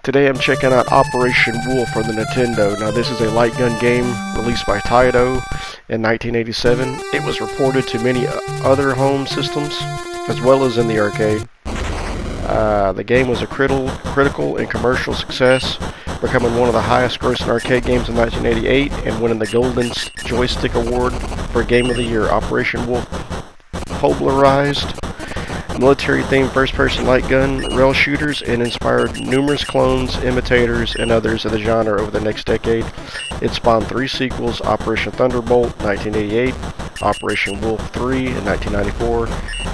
Today I'm checking out Operation Wolf for the Nintendo. Now this is a light gun game released by Taito in 1987. It was reported to many other home systems as well as in the arcade. The game was a critical and commercial success, becoming one of the highest grossing arcade games in 1988 and winning the Golden Joystick Award for Game of the Year. Operation Wolf popularized military-themed first-person light gun rail shooters and inspired numerous clones, imitators, and others of the genre over the next decade. It spawned 3 sequels: Operation Thunderbolt 1988, Operation Wolf 3 in 1994,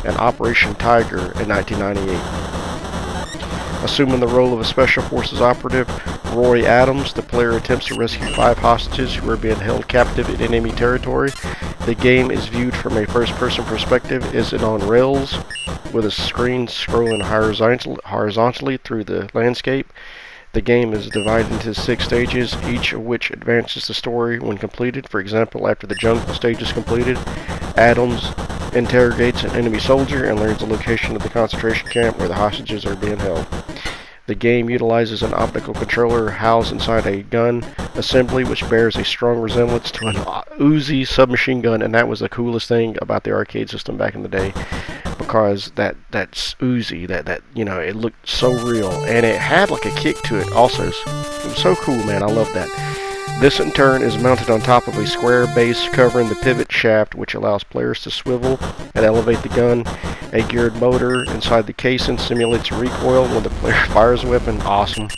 and Operation Tiger in 1998. Assuming the role of a Special Forces operative, Roy Adams, the player attempts to rescue 5 hostages who are being held captive in enemy territory. The game is viewed from a first-person perspective. Is it on rails, with a screen scrolling horizontally through the landscape. The game is divided into 6 stages, each of which advances the story when completed. For example, after the jungle stage is completed, Adams interrogates an enemy soldier and learns the location of the concentration camp where the hostages are being held. The game utilizes an optical controller housed inside a gun assembly which bears a strong resemblance to an Uzi submachine gun, and that was the coolest thing about the arcade system back in the day, because that's Uzi, that you know, it looked so real and it had like a kick to it also. It was so cool, man. I love that. This in turn is mounted on top of a square base covering the pivot shaft, which allows players to swivel and elevate the gun. A geared motor inside the casing simulates recoil when the player fires a weapon. Awesome.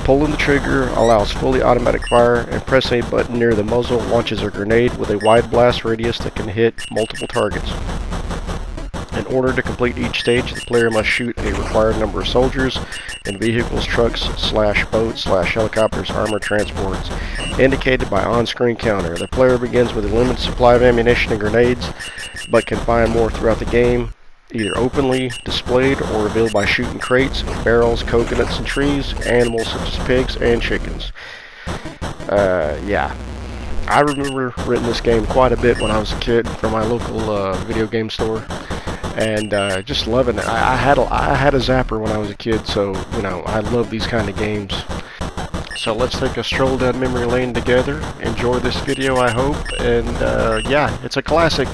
Pulling the trigger allows fully automatic fire, and pressing a button near the muzzle launches a grenade with a wide blast radius that can hit multiple targets. In order to complete each stage, the player must shoot a required number of soldiers in vehicles, trucks, boats, helicopters, armored transports, indicated by on-screen counter. The player begins with a limited supply of ammunition and grenades, but can find more throughout the game, either openly displayed or revealed by shooting crates, barrels, coconuts, and trees, animals such as pigs and chickens. Yeah. I remember renting this game quite a bit when I was a kid from my local video game store, and just loving it. I had a Zapper when I was a kid, so you know, I love these kind of games. So let's take a stroll down memory lane together. Enjoy this video, I hope, and yeah, it's a classic.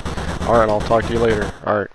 Alright, I'll talk to you later. Alright.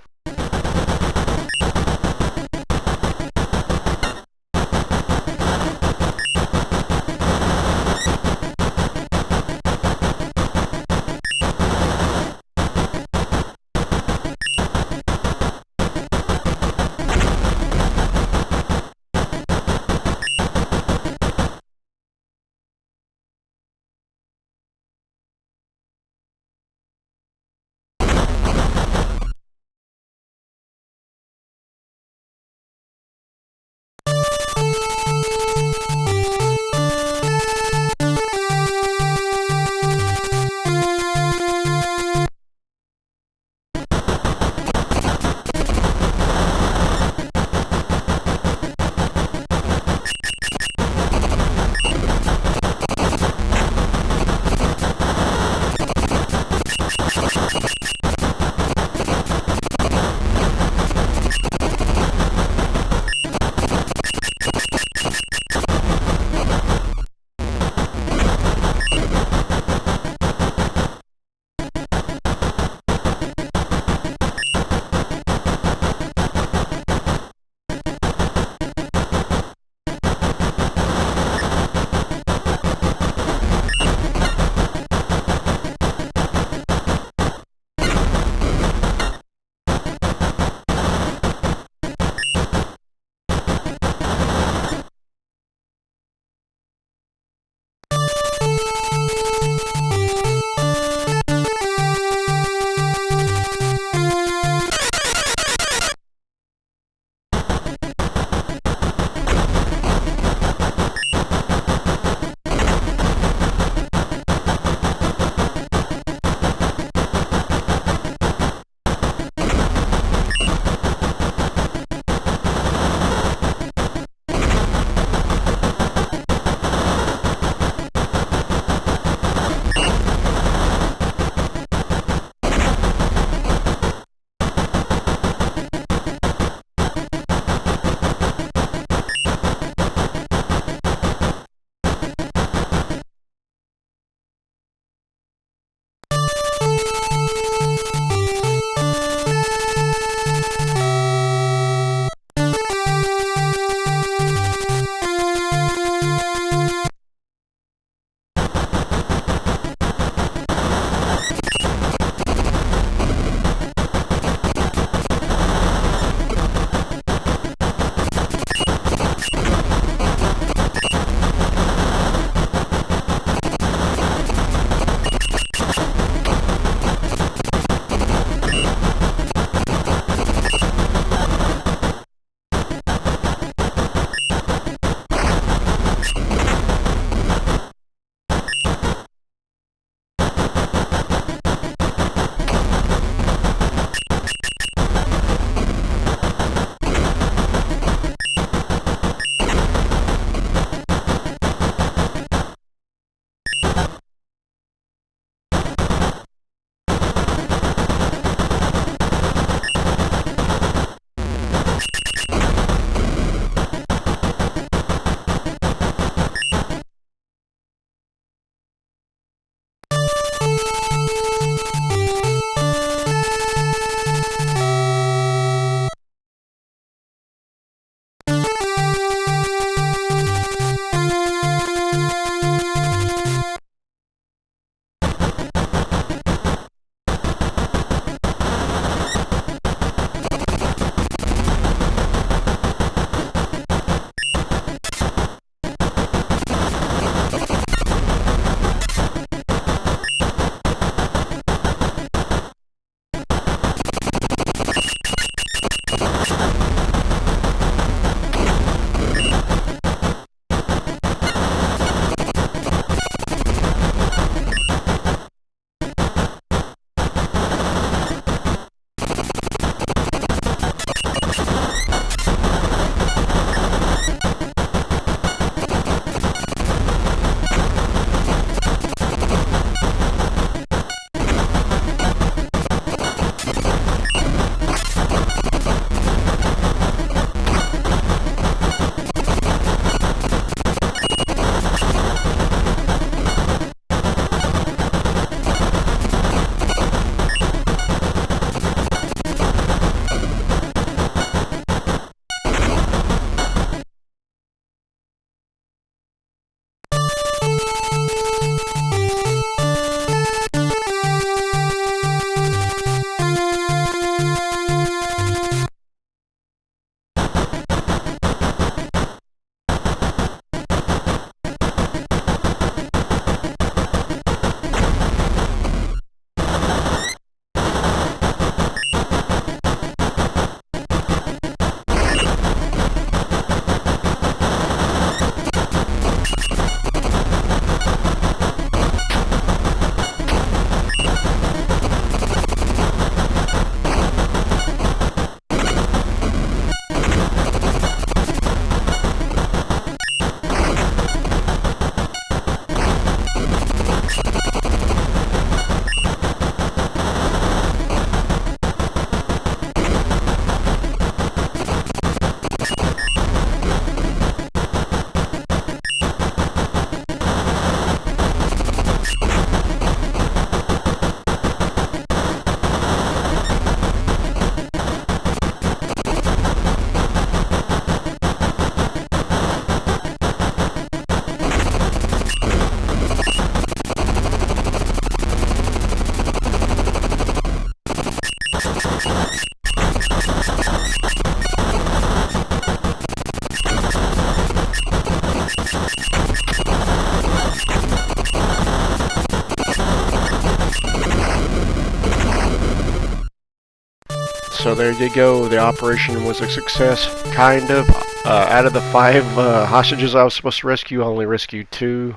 So there you go. The operation was a success, kind of. Out of the 5 hostages I was supposed to rescue, I only rescued 2.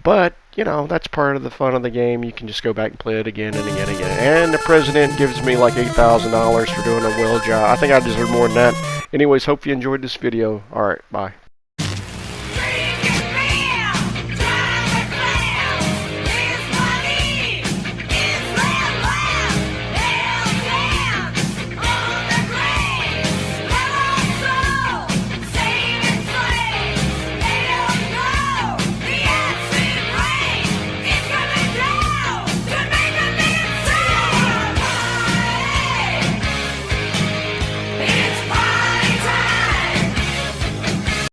But, you know, that's part of the fun of the game. You can just go back and play it again and again and again. And the president gives me like $8,000 for doing a well job. I think I deserve more than that. Anyways, hope you enjoyed this video. Alright, bye.